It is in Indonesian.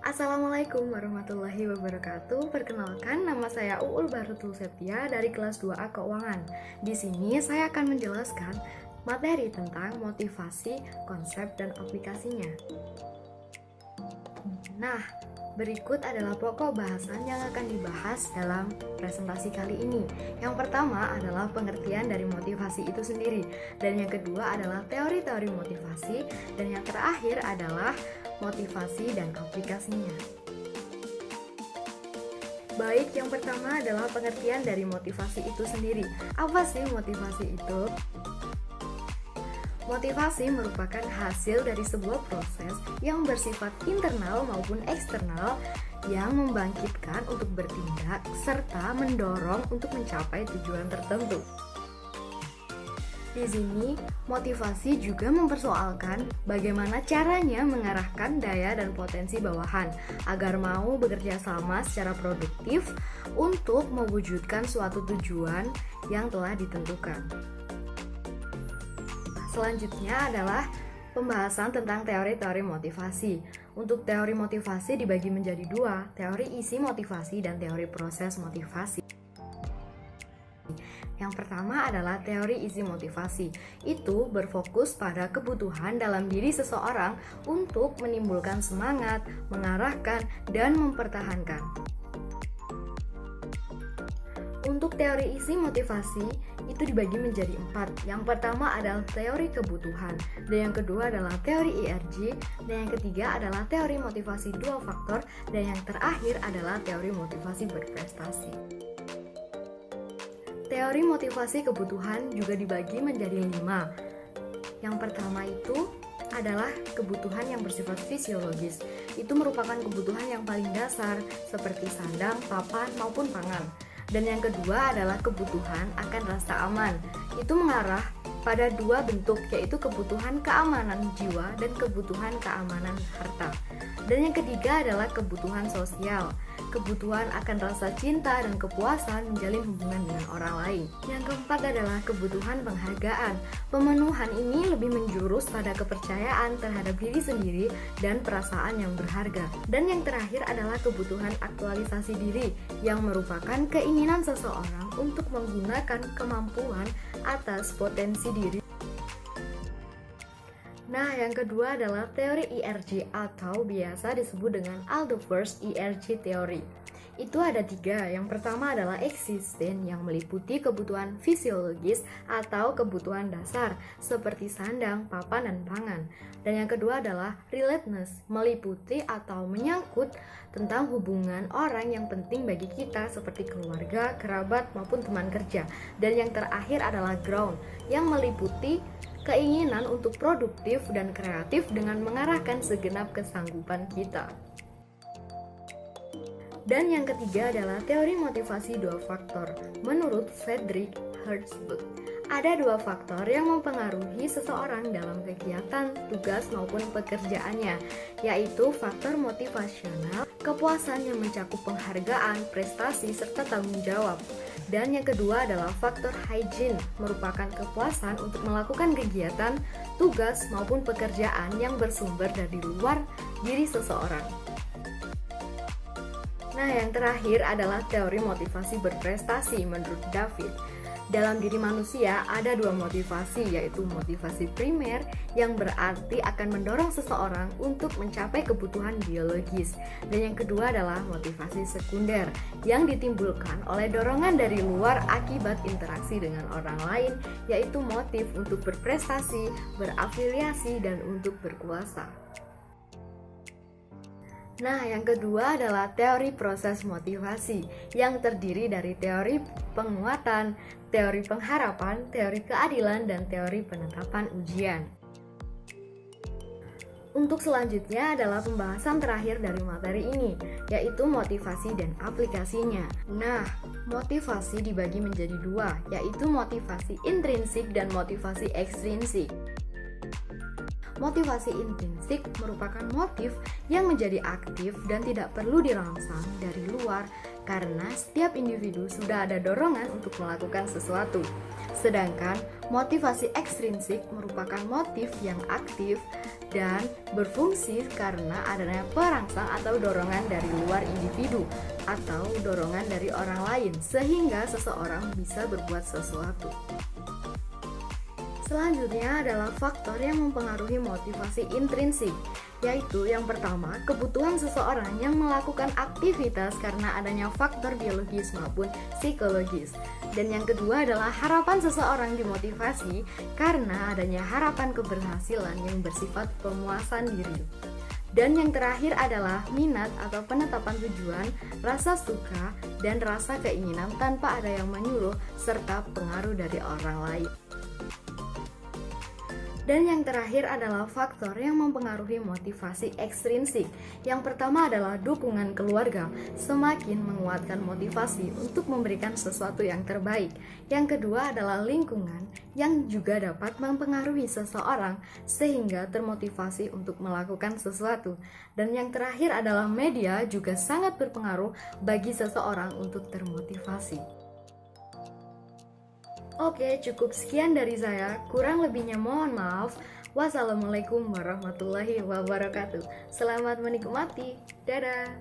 Assalamualaikum warahmatullahi wabarakatuh. Perkenalkan, nama saya Uul Barutul Septia dari kelas 2A Keuangan. Di sini saya akan menjelaskan materi tentang motivasi, konsep, dan aplikasinya. Nah, berikut adalah pokok bahasan yang akan dibahas dalam presentasi kali ini. Yang pertama adalah pengertian dari motivasi itu sendiri, dan yang kedua adalah teori-teori motivasi, dan yang terakhir adalah motivasi dan aplikasinya. Baik, yang pertama adalah pengertian dari motivasi itu sendiri. Apa sih motivasi itu? Motivasi merupakan hasil dari sebuah proses yang bersifat internal maupun eksternal yang membangkitkan untuk bertindak serta mendorong untuk mencapai tujuan tertentu. Di sini, motivasi juga mempersoalkan bagaimana caranya mengarahkan daya dan potensi bawahan agar mau bekerja sama secara produktif untuk mewujudkan suatu tujuan yang telah ditentukan. Selanjutnya adalah pembahasan tentang teori-teori motivasi. Untuk teori motivasi dibagi menjadi dua, teori isi motivasi dan teori proses motivasi. Yang pertama adalah teori isi motivasi. Itu berfokus pada kebutuhan dalam diri seseorang untuk menimbulkan semangat, mengarahkan, dan mempertahankan. Untuk teori isi motivasi, itu dibagi menjadi 4. Yang pertama adalah teori kebutuhan, dan yang kedua adalah teori IRG, dan yang ketiga adalah teori motivasi dua faktor, dan yang terakhir adalah teori motivasi berprestasi. Teori motivasi kebutuhan juga dibagi menjadi 5. Yang pertama itu adalah kebutuhan yang bersifat fisiologis. Itu merupakan kebutuhan yang paling dasar seperti sandang, papan, maupun pangan. Dan yang kedua adalah kebutuhan akan rasa aman. Itu mengarah pada dua bentuk, yaitu kebutuhan keamanan jiwa dan kebutuhan keamanan harta. Dan yang ketiga adalah kebutuhan sosial. Kebutuhan akan rasa cinta dan kepuasan menjalin hubungan dengan orang lain. Yang keempat adalah kebutuhan penghargaan. Pemenuhan ini lebih menjurus pada kepercayaan terhadap diri sendiri dan perasaan yang berharga. Dan yang terakhir adalah kebutuhan aktualisasi diri, yang merupakan keinginan seseorang untuk menggunakan kemampuan atas potensi diri. Nah, yang kedua adalah teori IRG atau biasa disebut dengan Aldous IRG Theory. Itu ada 3. Yang pertama adalah eksisten, yang meliputi kebutuhan fisiologis atau kebutuhan dasar seperti sandang, papan, dan pangan. Dan yang kedua adalah relatedness, meliputi atau menyangkut tentang hubungan orang yang penting bagi kita seperti keluarga, kerabat, maupun teman kerja. Dan yang terakhir adalah ground, yang meliputi keinginan untuk produktif dan kreatif dengan mengarahkan segenap kesanggupan kita. Dan yang ketiga adalah teori motivasi dua faktor. Menurut Friedrich Herzberg, ada 2 faktor yang mempengaruhi seseorang dalam kegiatan, tugas, maupun pekerjaannya, yaitu faktor motivasional, kepuasan yang mencakup penghargaan, prestasi, serta tanggung jawab. Dan yang kedua adalah faktor hygiene, merupakan kepuasan untuk melakukan kegiatan, tugas, maupun pekerjaan yang bersumber dari luar diri seseorang. Nah, yang terakhir adalah teori motivasi berprestasi menurut David. Dalam diri manusia ada 2 motivasi, yaitu motivasi primer yang berarti akan mendorong seseorang untuk mencapai kebutuhan biologis, dan yang kedua adalah motivasi sekunder yang ditimbulkan oleh dorongan dari luar akibat interaksi dengan orang lain, yaitu motif untuk berprestasi, berafiliasi, dan untuk berkuasa. Nah, yang kedua adalah teori proses motivasi yang terdiri dari teori penguatan, teori pengharapan, teori keadilan, dan teori penetapan ujian. Untuk selanjutnya adalah pembahasan terakhir dari materi ini, yaitu motivasi dan aplikasinya. Nah, motivasi dibagi menjadi 2, yaitu motivasi intrinsik dan motivasi ekstrinsik. Motivasi intrinsik merupakan motif yang menjadi aktif dan tidak perlu dirangsang dari luar karena setiap individu sudah ada dorongan untuk melakukan sesuatu. Sedangkan motivasi ekstrinsik merupakan motif yang aktif dan berfungsi karena adanya perangsang atau dorongan dari luar individu atau dorongan dari orang lain sehingga seseorang bisa berbuat sesuatu. Selanjutnya adalah faktor yang mempengaruhi motivasi intrinsik, yaitu yang pertama, kebutuhan seseorang yang melakukan aktivitas karena adanya faktor biologis maupun psikologis. Dan yang kedua adalah harapan seseorang dimotivasi karena adanya harapan keberhasilan yang bersifat pemuasan diri. Dan yang terakhir adalah minat atau penetapan tujuan, rasa suka, dan rasa keinginan tanpa ada yang menyuruh serta pengaruh dari orang lain. Dan yang terakhir adalah faktor yang mempengaruhi motivasi ekstrinsik. Yang pertama adalah dukungan keluarga, semakin menguatkan motivasi untuk memberikan sesuatu yang terbaik. Yang kedua adalah lingkungan, yang juga dapat mempengaruhi seseorang sehingga termotivasi untuk melakukan sesuatu. Dan yang terakhir adalah media juga sangat berpengaruh bagi seseorang untuk termotivasi. Oke, cukup sekian dari saya. Kurang lebihnya mohon maaf. Wassalamualaikum warahmatullahi wabarakatuh. Selamat menikmati. Dadah.